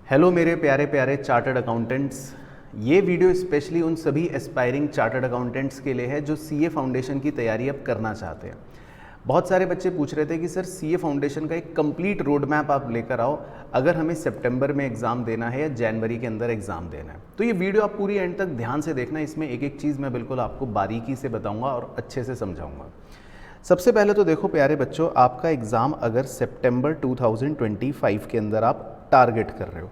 Hello मेरे प्यारे प्यारे चार्टर्ड अकाउंटेंट्स। ये वीडियो स्पेशली उन सभी एस्पायरिंग चार्टर्ड अकाउंटेंट्स के लिए है जो सीए फाउंडेशन की तैयारी अब करना चाहते हैं। बहुत सारे बच्चे पूछ रहे थे कि सर सीए फाउंडेशन का एक कंप्लीट रोड मैप आप लेकर आओ, अगर हमें सितंबर में एग्ज़ाम देना है या जनवरी के अंदर एग्ज़ाम देना है। तो ये वीडियो आप पूरी एंड तक ध्यान से देखना, इसमें एक एक चीज़ मैं बिल्कुल आपको बारीकी से बताऊँगा और अच्छे से समझाऊँगा। सबसे पहले तो देखो प्यारे बच्चों, आपका एग्ज़ाम अगर सितंबर 2025 के अंदर आप टारगेट कर रहे हो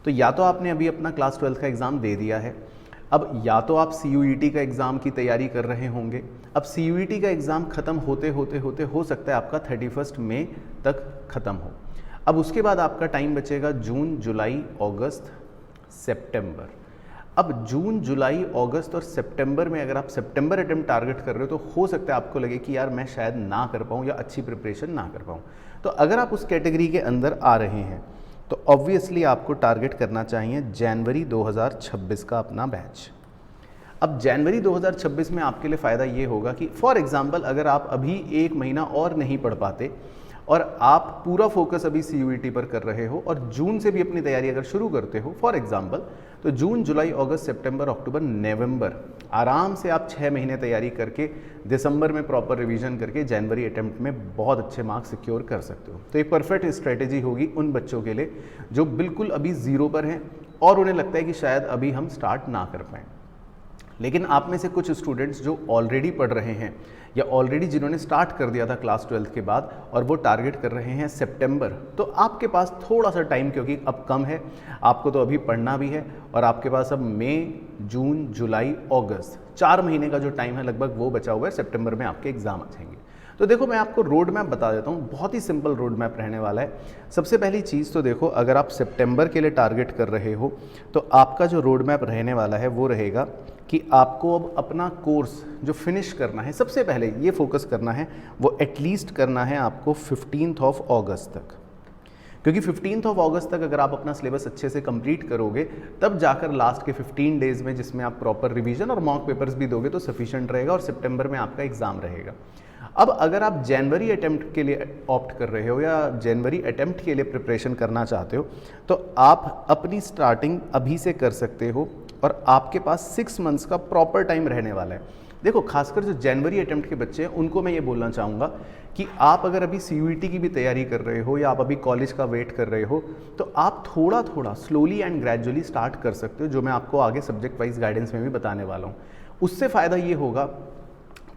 तो या तो आपने अभी अपना क्लास 12 का एग्ज़ाम दे दिया है, अब या तो आप CUET का एग्ज़ाम की तैयारी कर रहे होंगे। अब CUET का एग्ज़ाम ख़त्म होते होते होते हो सकता है आपका 31 मई तक ख़त्म हो। अब उसके बाद आपका टाइम बचेगा जून, जुलाई, अगस्त, सितंबर। अब जून, जुलाई, अगस्त और सितंबर में अगर आप सितंबर अटेम्प्ट टारगेट कर रहे हो तो हो सकता है आपको लगे कि यार मैं शायद ना कर पाऊँ या अच्छी प्रिपरेशन ना कर पाऊँ। तो अगर आप उस कैटेगरी के अंदर आ रहे हैं तो ऑब्वियसली आपको टारगेट करना चाहिए जनवरी 2026 का अपना बैच। अब जनवरी 2026 में आपके लिए फ़ायदा ये होगा कि फॉर एग्जांपल अगर आप अभी एक महीना और नहीं पढ़ पाते और आप पूरा फोकस अभी CUET पर कर रहे हो और जून से भी अपनी तैयारी अगर शुरू करते हो फॉर एग्जांपल, तो जून, जुलाई, अगस्त, सितंबर, अक्टूबर, नवंबर आराम से आप 6 महीने तैयारी करके दिसंबर में प्रॉपर रिवीजन करके जनवरी अटेम्प्ट में बहुत अच्छे मार्क्स सिक्योर कर सकते हो। तो एक परफेक्ट स्ट्रेटेजी होगी उन बच्चों के लिए जो बिल्कुल अभी ज़ीरो पर हैं और उन्हें लगता है कि शायद अभी हम स्टार्ट ना कर पाएँ। लेकिन आप में से कुछ स्टूडेंट्स जो ऑलरेडी पढ़ रहे हैं या ऑलरेडी जिन्होंने स्टार्ट कर दिया था क्लास 12 के बाद और वो टारगेट कर रहे हैं सितंबर, तो आपके पास थोड़ा सा टाइम क्योंकि अब कम है, आपको तो अभी पढ़ना भी है और आपके पास अब मई, जून, जुलाई, अगस्त 4 महीने का जो टाइम है लगभग वो बचा हुआ है। सितंबर में आपके एग्जाम आ जाएंगे। तो देखो मैं आपको रोड मैप बता देता हूँ, बहुत ही सिंपल रोड मैप रहने वाला है। सबसे पहली चीज़ तो देखो, अगर आप सितंबर के लिए टारगेट कर रहे हो तो आपका जो रोड मैप रहने वाला है वो रहेगा कि आपको अब अपना कोर्स जो फिनिश करना है, सबसे पहले ये फोकस करना है वो एटलीस्ट करना है आपको 15 अगस्त तक, क्योंकि 15 अगस्त तक अगर आप अपना सिलेबस अच्छे से कंप्लीट करोगे तब जाकर लास्ट के 15 डेज़ में जिसमें आप प्रॉपर रिवीजन और मॉक पेपर्स भी दोगे तो सफिशिएंट रहेगा और सितंबर में आपका एग्ज़ाम रहेगा। अब अगर आप जनवरी अटेम्प्ट के लिए ऑप्ट कर रहे हो या जनवरी अटेम्प्ट के लिए प्रिपरेशन करना चाहते हो तो आप अपनी स्टार्टिंग अभी से कर सकते हो और आपके पास 6 मंथ्स का प्रॉपर टाइम रहने वाला है। देखो खासकर जो जनवरी अटेम्प्ट के बच्चे हैं उनको मैं ये बोलना चाहूँगा कि आप अगर अभी CUET की भी तैयारी कर रहे हो या आप अभी कॉलेज का वेट कर रहे हो तो आप थोड़ा थोड़ा स्लोली एंड ग्रेजुअली स्टार्ट कर सकते हो, जो मैं आपको आगे सब्जेक्ट वाइज गाइडेंस में भी बताने वाला हूँ। उससे फ़ायदा ये होगा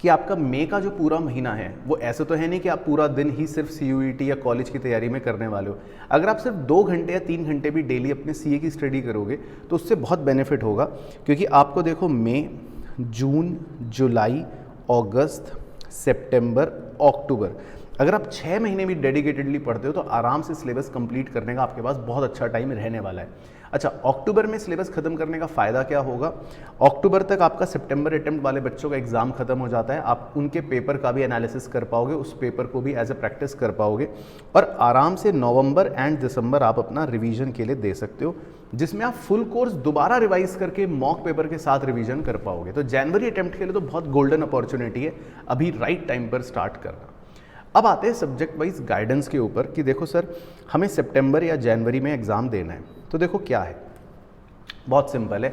कि आपका मई का जो पूरा महीना है वो ऐसे तो है नहीं कि आप पूरा दिन ही सिर्फ CUET या कॉलेज की तैयारी में करने वाले हो। अगर आप सिर्फ 2 घंटे या 3 घंटे भी डेली अपने CA की स्टडी करोगे तो उससे बहुत बेनिफिट होगा, क्योंकि आपको देखो मई, जून, जुलाई, अगस्त, सितंबर, अक्टूबर, अगर आप 6 महीने भी डेडिकेटेडली पढ़ते हो तो आराम से सिलेबस कंप्लीट करने का आपके पास बहुत अच्छा टाइम रहने वाला है। अच्छा, अक्टूबर में सिलेबस खत्म करने का फ़ायदा क्या होगा? अक्टूबर तक आपका सितंबर अटेम्प्ट वाले बच्चों का एग्ज़ाम खत्म हो जाता है, आप उनके पेपर का भी एनालिसिस कर पाओगे, उस पेपर को भी एज ए प्रैक्टिस कर पाओगे और आराम से नवंबर एंड दिसंबर आप अपना रिवीजन के लिए दे सकते हो, जिसमें आप फुल कोर्स दोबारा रिवाइज करके मॉक पेपर के साथ रिवीजन कर पाओगे। तो जनवरी अटेम्प्ट के लिए तो बहुत गोल्डन अपॉर्चुनिटी है अभी राइट टाइम पर स्टार्ट करना। अब आते हैं सब्जेक्ट वाइज गाइडेंस के ऊपर कि देखो सर हमें सितंबर या जनवरी में एग्ज़ाम देना है, तो देखो क्या है, बहुत सिंपल है।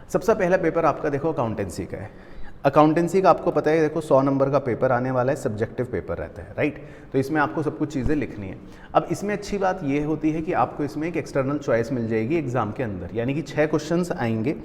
सबसे पहला पेपर आपका देखो अकाउंटेंसी का है। अकाउंटेंसी का आपको पता है देखो 100 नंबर का पेपर आने वाला है, सब्जेक्टिव पेपर रहता है, राइट। तो इसमें आपको सब कुछ चीज़ें लिखनी है। अब इसमें अच्छी बात ये होती है कि आपको इसमें एक एक्सटर्नल चॉइस मिल जाएगी एग्जाम के अंदर, यानी कि 6 क्वेश्चंस आएंगे,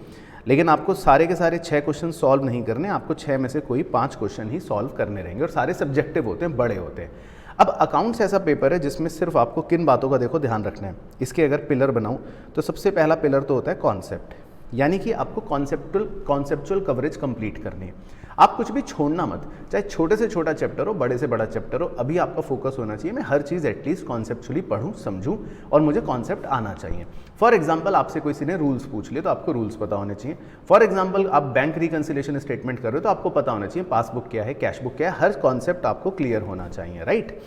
लेकिन आपको सारे के सारे 6 क्वेश्चन सॉल्व नहीं करने, आपको 6 में से कोई 5 क्वेश्चन ही सॉल्व करने रहेंगे और सारे सब्जेक्टिव होते हैं, बड़े होते हैं। अब अकाउंट्स ऐसा पेपर है जिसमें सिर्फ आपको किन बातों का देखो ध्यान रखना है। इसके अगर पिलर बनाऊं तो सबसे पहला पिलर तो होता है कॉन्सेप्ट, यानी कि आपको कॉन्सेप्चुअल कवरेज कंप्लीट करनी है। आप कुछ भी छोड़ना मत, चाहे छोटे से छोटा चैप्टर हो, बड़े से बड़ा चैप्टर हो, अभी आपका फोकस होना चाहिए मैं हर चीज़ एटलीस्ट कॉन्सेप्चुअली पढूं, समझूं और मुझे कॉन्सेप्ट आना चाहिए। फॉर एग्जाम्पल आपसे किसी ने रूल्स पूछ लिए तो आपको रूल्स पता होने चाहिए। फॉर एग्जाम्पल आप बैंक रिकंसिलिएशन स्टेटमेंट कर रहे हो तो आपको पता होना चाहिए पासबुक क्या है, कैश बुक क्या है, हर कॉन्सेप्ट आपको क्लियर होना चाहिए, राइट।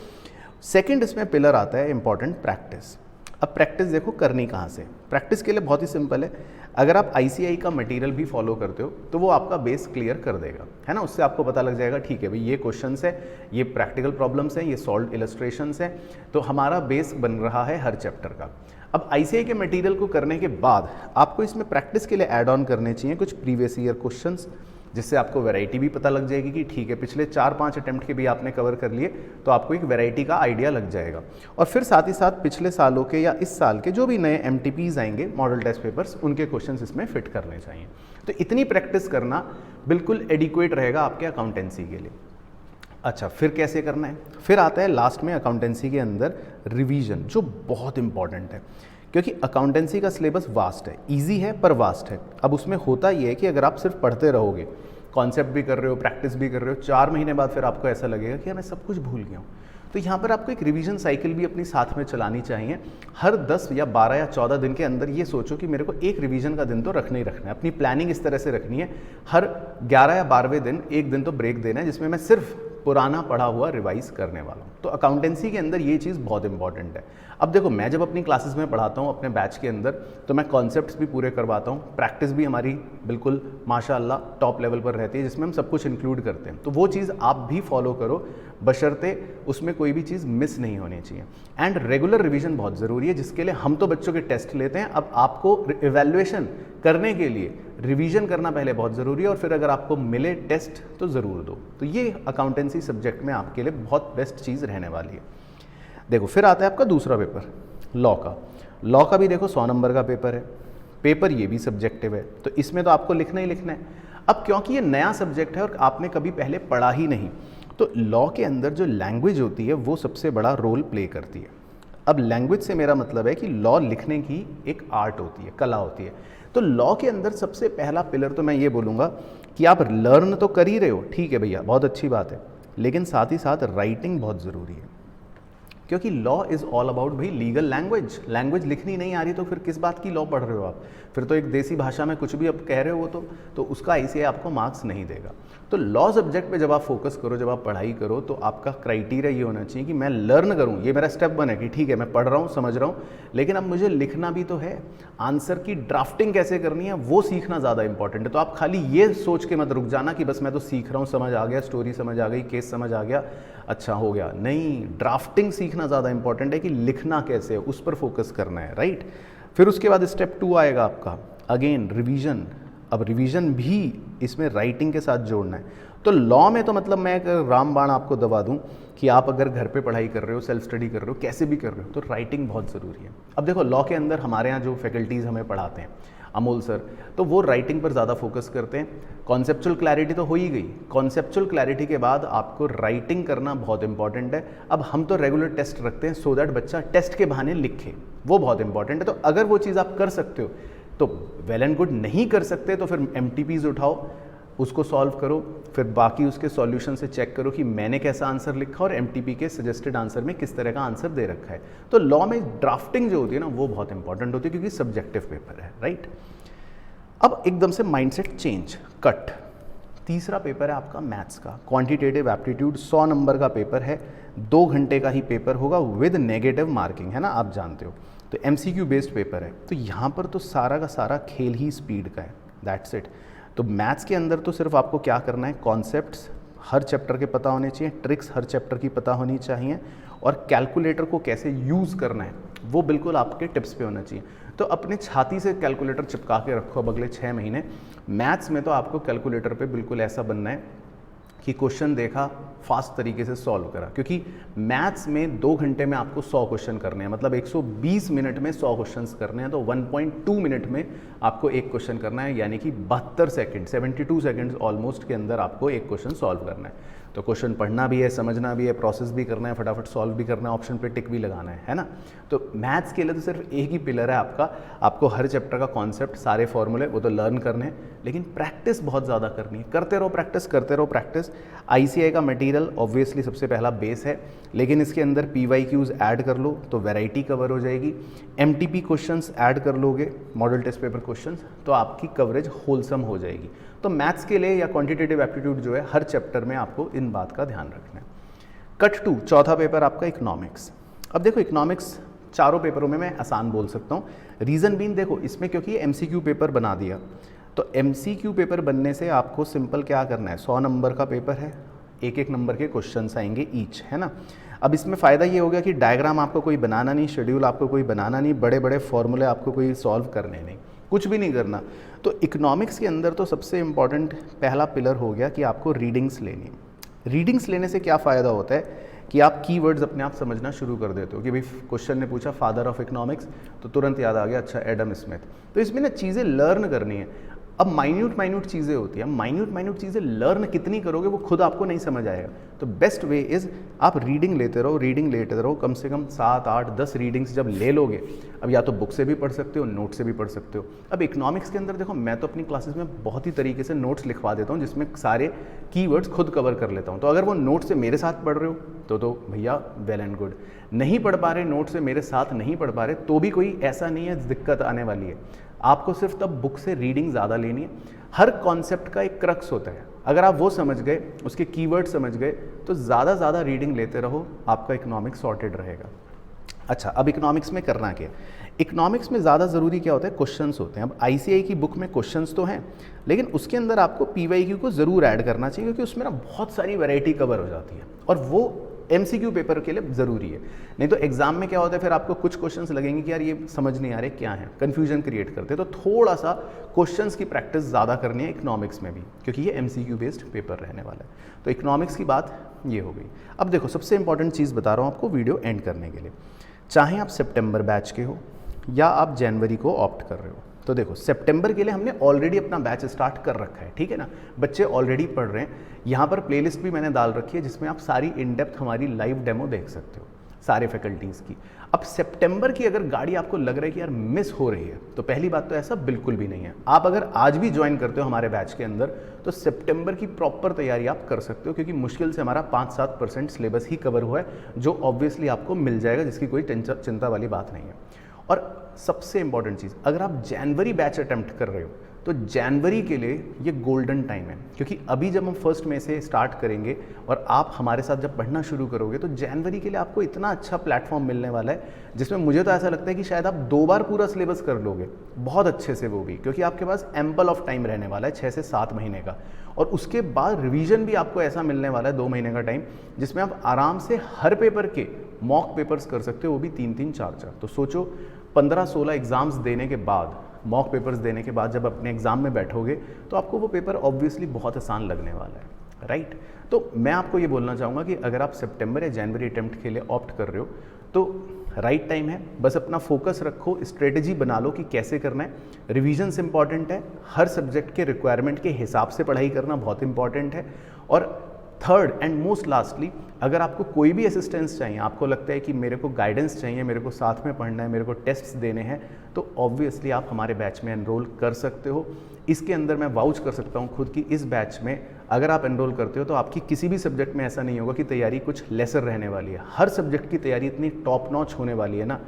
सेकेंड इसमें पिलर आता है इंपॉर्टेंट प्रैक्टिस। अब प्रैक्टिस देखो करनी कहाँ से, प्रैक्टिस के लिए बहुत ही सिंपल है। अगर आप ICAI का मटेरियल भी फॉलो करते हो तो वो आपका बेस क्लियर कर देगा, है ना। उससे आपको पता लग जाएगा ठीक है भाई ये क्वेश्चंस है, ये प्रैक्टिकल प्रॉब्लम्स हैं, ये सॉल्व इलस्ट्रेशंस हैं, तो हमारा बेस बन रहा है हर चैप्टर का। अब आईसीआई के मटेरियल को करने के बाद आपको इसमें प्रैक्टिस के लिए ऐड ऑन करने चाहिए कुछ प्रीवियस ईयर क्वेश्चंस, जिससे आपको वैरायटी भी पता लग जाएगी कि ठीक है पिछले 4-5 अटेम्प्ट के भी आपने कवर कर लिए, तो आपको एक वैरायटी का आइडिया लग जाएगा। और फिर साथ ही साथ पिछले सालों के या इस साल के जो भी नए MTPs आएंगे, मॉडल टेस्ट पेपर्स, उनके क्वेश्चंस इसमें फिट करने चाहिए। तो इतनी प्रैक्टिस करना बिल्कुल एडिक्वेट रहेगा आपके अकाउंटेंसी के लिए। अच्छा, फिर कैसे करना है? फिर आता है लास्ट में अकाउंटेंसी के अंदर रिवीजन, जो बहुत इंपॉर्टेंट है, क्योंकि अकाउंटेंसी का सिलेबस वास्ट है, इजी है पर वास्ट है। अब उसमें होता ये है कि अगर आप सिर्फ पढ़ते रहोगे, कॉन्सेप्ट भी कर रहे हो, प्रैक्टिस भी कर रहे हो, 4 महीने बाद फिर आपको ऐसा लगेगा कि मैं सब कुछ भूल गया हूँ। तो यहाँ पर आपको एक रिवीजन साइकिल भी अपनी साथ में चलानी चाहिए। हर 10 या 12 या 14 दिन के अंदर ये सोचो कि मेरे को एक रिवीजन का दिन तो रखना ही रखना है। अपनी प्लानिंग इस तरह से रखनी है, हर 11 या 12वें दिन एक दिन तो ब्रेक देना है, जिसमें मैं सिर्फ पुराना पढ़ा हुआ रिवाइज करने वाला हूँ। तो अकाउंटेंसी के अंदर ये चीज़ बहुत इंपॉर्टेंट है। अब देखो, मैं जब अपनी क्लासेस में पढ़ाता हूँ अपने बैच के अंदर, तो मैं कॉन्सेप्ट्स भी पूरे करवाता हूँ, प्रैक्टिस भी हमारी बिल्कुल माशाल्लाह टॉप लेवल पर रहती है, जिसमें हम सब कुछ इंक्लूड करते हैं। तो वो चीज़ आप भी फॉलो करो, बशर्ते उसमें कोई भी चीज़ मिस नहीं होनी चाहिए। एंड रेगुलर रिवीजन बहुत ज़रूरी है, जिसके लिए हम तो बच्चों के टेस्ट लेते हैं, अब आपको इवैल्यूएशन करने के लिए रिवीजन करना पहले बहुत ज़रूरी है, और फिर अगर आपको मिले टेस्ट तो ज़रूर दो। तो ये अकाउंटेंसी सब्जेक्ट में आपके लिए बहुत बेस्ट चीज़ रहने वाली है। देखो, फिर आता है आपका दूसरा पेपर, लॉ का। लॉ का भी देखो 100 नंबर का पेपर है। पेपर ये भी सब्जेक्टिव है, तो इसमें तो आपको लिखना ही लिखना है। अब क्योंकि ये नया सब्जेक्ट है और आपने कभी पहले पढ़ा ही नहीं, तो लॉ के अंदर जो लैंग्वेज होती है वो सबसे बड़ा रोल प्ले करती है। अब लैंग्वेज से मेरा मतलब है कि लॉ लिखने की एक आर्ट होती है, कला होती है। तो लॉ के अंदर सबसे पहला पिलर तो मैं ये बोलूँगा कि आप लर्न तो कर ही रहे हो, ठीक है भैया, बहुत अच्छी बात है, लेकिन साथ ही साथ राइटिंग बहुत ज़रूरी है। क्योंकि लॉ इज़ ऑल अबाउट भाई लीगल लैंग्वेज। लैंग्वेज लिखनी नहीं आ रही तो फिर किस बात की लॉ पढ़ रहे हो आप? फिर तो एक देसी भाषा में कुछ भी अब कह रहे हो तो उसका आईसीआई आपको मार्क्स नहीं देगा। तो लॉ सब्जेक्ट पे जब आप फोकस करो, जब आप पढ़ाई करो, तो आपका क्राइटेरिया ये होना चाहिए कि मैं लर्न करूँ। ये मेरा स्टेप 1 है कि ठीक है मैं पढ़ रहा हूँ, समझ रहा हूँ, लेकिन अब मुझे लिखना भी तो है। आंसर की ड्राफ्टिंग कैसे करनी है वो सीखना ज़्यादा इंपॉर्टेंट है। तो आप खाली ये सोच के मत रुक जाना कि बस मैं तो सीख रहा हूँ, समझ आ गया, स्टोरी समझ आ गई, केस समझ आ गया, अच्छा हो गया। नहीं, ड्राफ्टिंग सीखना ज़्यादा इंपॉर्टेंट है कि लिखना कैसे है, उस पर फोकस करना है, राइट। फिर उसके बाद स्टेप 2 आएगा आपका, अगेन रिवीजन। अब रिवीजन भी इसमें राइटिंग के साथ जोड़ना है। तो लॉ में तो मतलब मैं एक रामबाण आपको दबा दूं कि आप अगर घर पे पढ़ाई कर रहे हो, सेल्फ स्टडी कर रहे हो, कैसे भी कर रहे हो, तो राइटिंग बहुत ज़रूरी है। अब देखो, लॉ के अंदर हमारे यहाँ जो फैकल्टीज़ हमें पढ़ाते हैं, अमोल सर, तो वो राइटिंग पर ज़्यादा फोकस करते हैं। कॉन्सेप्चुअल क्लैरिटी तो हो ही गई, कॉन्सेप्चुअल क्लैरिटी के बाद आपको राइटिंग करना बहुत इंपॉर्टेंट है। अब हम तो रेगुलर टेस्ट रखते हैं सो दैट बच्चा टेस्ट के बहाने लिखे, वो बहुत इंपॉर्टेंट है। तो अगर वो चीज़ आप कर सकते हो तो वेल एंड गुड, नहीं कर सकते तो फिर MTPs उठाओ, उसको सॉल्व करो, फिर बाकी उसके सॉल्यूशन से चेक करो कि मैंने कैसा आंसर लिखा और MTP के सजेस्टेड आंसर में किस तरह का आंसर दे रखा है। तो लॉ में ड्राफ्टिंग जो होती है ना, वो बहुत इंपॉर्टेंट होती है, क्योंकि सब्जेक्टिव पेपर है, राइट। अब एकदम से माइंडसेट चेंज, कट। तीसरा पेपर है आपका मैथ्स का, क्वांटिटेटिव एप्टीट्यूड, 100 नंबर का पेपर है, 2 घंटे का ही पेपर होगा विद नेगेटिव मार्किंग, है ना, आप जानते हो। तो MCQ बेस्ड पेपर है, तो यहाँ पर तो सारा का सारा खेल ही स्पीड का है, दैट्स इट। तो मैथ्स के अंदर तो सिर्फ आपको क्या करना है, कॉन्सेप्ट्स हर चैप्टर के पता होने चाहिए, ट्रिक्स हर चैप्टर की पता होनी चाहिए, और कैलकुलेटर को कैसे यूज़ करना है वो बिल्कुल आपके टिप्स पे होना चाहिए। तो अपने छाती से कैलकुलेटर चिपका के रखो अब अगले 6 महीने। मैथ्स में तो आपको कैलकुलेटर पे बिल्कुल ऐसा बनना है कि क्वेश्चन देखा, फास्ट तरीके से सॉल्व करा, क्योंकि मैथ्स में 2 घंटे में आपको 100 क्वेश्चन करने हैं, मतलब 120 मिनट में 100 क्वेश्चंस करने हैं। तो 1.2 मिनट में आपको एक क्वेश्चन करना है, यानी कि 72 सेकंड, 72 सेकंड्स ऑलमोस्ट के अंदर आपको एक क्वेश्चन सॉल्व करना है। तो क्वेश्चन पढ़ना भी है, समझना भी है, प्रोसेस भी करना है, फटाफट सॉल्व भी करना है, ऑप्शन पे टिक भी लगाना है ना। तो मैथ्स के लिए तो सिर्फ एक ही पिलर है आपका, आपको हर चैप्टर का कॉन्सेप्ट, सारे फॉर्मूले वो तो लर्न करने हैं, लेकिन प्रैक्टिस बहुत ज़्यादा करनी है। करते रहो प्रैक्टिस, करते रहो प्रैक्टिस। आईसीआई का मटेरियल ऑब्वियसली सबसे पहला बेस है, लेकिन इसके अंदर PYQs ऐड कर लो तो वैरायटी कवर हो जाएगी। MTP क्वेश्चंस ऐड कर लोगे, मॉडल टेस्ट पेपर क्वेश्चंस, तो आपकी कवरेज होलसम हो जाएगी। तो मैथ्स के लिए या क्वांटिटेटिव एप्टीट्यूड जो है, हर चैप्टर में आपको इन बात का ध्यान रखना है। कट टू, चौथा पेपर आपका इकोनॉमिक्स। अब देखो, इकोनॉमिक्स चारों पेपरों में मैं आसान बोल सकता हूँ, रीज़न बीन देखो इसमें क्योंकि MCQ पेपर बना दिया, तो MCQ पेपर बनने से आपको सिंपल क्या करना है, 100 नंबर का पेपर है, 1-1 नंबर के क्वेश्चंस आएंगे ईच, है ना। अब इसमें फ़ायदा ये हो गया कि डायग्राम आपको कोई बनाना नहीं, शेड्यूल आपको कोई बनाना नहीं, बड़े बड़े फॉर्मूले आपको कोई सॉल्व करने नहीं, कुछ भी नहीं करना। तो इकोनॉमिक्स के अंदर तो सबसे इम्पॉर्टेंट पहला पिलर हो गया कि आपको रीडिंग्स लेनी है। रीडिंग्स लेने से क्या फ़ायदा होता है कि आप कीवर्ड्स अपने आप समझना शुरू कर देते हो कि भाई क्वेश्चन ने पूछा फादर ऑफ इकोनॉमिक्स, तो तुरंत याद आ गया अच्छा एडम स्मिथ। तो इसमें ना चीज़ें लर्न करनी है। अब माइन्यूट चीज़ें होती हैं, माइन्यूट चीज़ें लर्न कितनी करोगे वो खुद आपको नहीं समझ आएगा। तो बेस्ट वे इज़ आप रीडिंग लेते रहो, कम से कम 7, 8, 10 रीडिंग्स जब ले लोगे, अब या तो बुक से भी पढ़ सकते हो, नोट से भी पढ़ सकते हो। अब इकोनॉमिक्स के अंदर देखो, मैं तो अपनी क्लासेस में बहुत ही तरीके से नोट्स लिखवा देता हूँ जिसमें सारे कीवर्ड्स खुद कवर कर लेता हूँ। तो अगर वो नोट से मेरे साथ पढ़ रहे हो तो भैया वेल एंड गुड, नहीं पढ़ पा रहे, नोट से मेरे साथ नहीं पढ़ पा रहे, तो भी कोई ऐसा नहीं है दिक्कत आने वाली है। आपको सिर्फ तब बुक से रीडिंग ज़्यादा लेनी है। हर कॉन्सेप्ट का एक क्रक्स होता है, अगर आप वो समझ गए, उसके कीवर्ड समझ गए, तो ज़्यादा रीडिंग लेते रहो, आपका इकोनॉमिक्स सॉर्टेड रहेगा। अच्छा, अब इकोनॉमिक्स में करना क्या? इकोनॉमिक्स में ज़्यादा ज़रूरी क्या होता है? क्वेश्चंस होते हैं। अब आईसीएआई की बुक में क्वेश्चंस तो हैं, लेकिन उसके अंदर आपको पीवाईक्यू को ज़रूर ऐड करना चाहिए, क्योंकि उसमें ना बहुत सारी वैरायटी कवर हो जाती है और वो एमसीक्यू पेपर के लिए ज़रूरी है। नहीं तो एग्जाम में क्या होता है, फिर आपको कुछ क्वेश्चंस लगेंगे कि यार ये समझ नहीं आ रहे क्या है, कन्फ्यूजन क्रिएट करते हैं। तो थोड़ा सा क्वेश्चंस की प्रैक्टिस ज़्यादा करनी है इकोनॉमिक्स में भी, क्योंकि ये एमसीक्यू बेस्ड पेपर रहने वाला है। तो इकोनॉमिक्स की बात ये हो गई। अब देखो, सबसे इंपॉर्टेंट चीज़ बता रहा हूँ आपको वीडियो एंड करने के लिए। चाहे आप सितंबर बैच के हो या आप जनवरी को ऑप्ट कर रहे हो, तो देखो सितंबर के लिए हमने ऑलरेडी अपना बैच स्टार्ट कर रखा है, ठीक है ना। बच्चे ऑलरेडी पढ़ रहे हैं। यहाँ पर प्लेलिस्ट भी मैंने डाल रखी है जिसमें आप सारी इन डेप्थ हमारी लाइव डेमो देख सकते हो, सारे फैकल्टीज़ की। अब सितंबर की अगर गाड़ी आपको लग रहा है कि यार मिस हो रही है, तो पहली बात तो ऐसा बिल्कुल भी नहीं है। आप अगर आज भी ज्वाइन करते हो हमारे बैच के अंदर, तो सितंबर की प्रॉपर तैयारी आप कर सकते हो, क्योंकि मुश्किल से हमारा 5-7% सिलेबस ही कवर हुआ है, जो ऑब्वियसली आपको मिल जाएगा, जिसकी कोई चिंता वाली बात नहीं है। और सबसे इंपॉर्टेंट चीज़, अगर आप जनवरी बैच अटेम्प्ट कर रहे हो, तो जनवरी के लिए ये गोल्डन टाइम है, क्योंकि अभी जब हम 1 मई से स्टार्ट करेंगे और आप हमारे साथ जब पढ़ना शुरू करोगे, तो जनवरी के लिए आपको इतना अच्छा प्लेटफॉर्म मिलने वाला है, जिसमें मुझे तो ऐसा लगता है कि शायद आप 2 बार पूरा सिलेबस कर लोगे बहुत अच्छे से, वो भी क्योंकि आपके पास एम्पल ऑफ टाइम रहने वाला है 6 से 7 महीने का। और उसके बाद रिवीजन भी आपको ऐसा मिलने वाला है 2 महीने का टाइम, जिसमें आप आराम से हर पेपर के मॉक पेपर्स कर सकते हो, वो भी 3-3, 4-4। तो सोचो 15-16 एग्ज़ाम्स देने के बाद, मॉक पेपर्स देने के बाद जब अपने एग्ज़ाम में बैठोगे, तो आपको वो पेपर ऑब्वियसली बहुत आसान लगने वाला है, राइट। तो मैं आपको ये बोलना चाहूँगा कि अगर आप सितंबर या जनवरी अटेम्प्ट के लिए ऑप्ट कर रहे हो, तो राइट टाइम है। बस अपना फोकस रखो, स्ट्रेटजी बना लो कि कैसे करना है। रिविजन्स इंपॉर्टेंट है, हर सब्जेक्ट के रिक्वायरमेंट के हिसाब से पढ़ाई करना बहुत इंपॉर्टेंट है। और थर्ड एंड मोस्ट लास्टली, अगर आपको कोई भी असिस्टेंस चाहिए, आपको लगता है कि मेरे को गाइडेंस चाहिए, मेरे को साथ में पढ़ना है, मेरे को टेस्ट्स देने हैं, तो ऑब्वियसली आप हमारे बैच में एनरोल कर सकते हो। इसके अंदर मैं वाउच कर सकता हूँ खुद कि इस बैच में अगर आप एनरोल करते हो, तो आपकी किसी भी सब्जेक्ट में ऐसा नहीं होगा कि तैयारी कुछ लेसर रहने वाली है। हर सब्जेक्ट की तैयारी इतनी टॉप नॉच होने वाली है ना,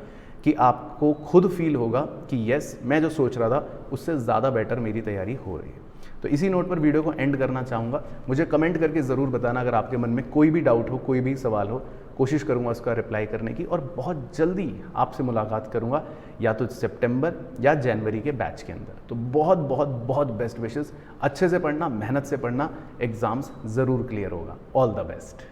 कि आपको खुद फील होगा कि यस, मैं जो सोच रहा था उससे ज़्यादा बेटर मेरी तैयारी हो रही है। तो इसी नोट पर वीडियो को एंड करना चाहूँगा। मुझे कमेंट करके ज़रूर बताना अगर आपके मन में कोई भी डाउट हो, कोई भी सवाल हो, कोशिश करूँगा उसका रिप्लाई करने की। और बहुत जल्दी आपसे मुलाकात करूँगा, या तो सितंबर या जनवरी के बैच के अंदर। तो बहुत बहुत बहुत बेस्ट विशेस। अच्छे से पढ़ना, मेहनत से पढ़ना, एग्ज़ाम्स ज़रूर क्लियर होगा। All the best.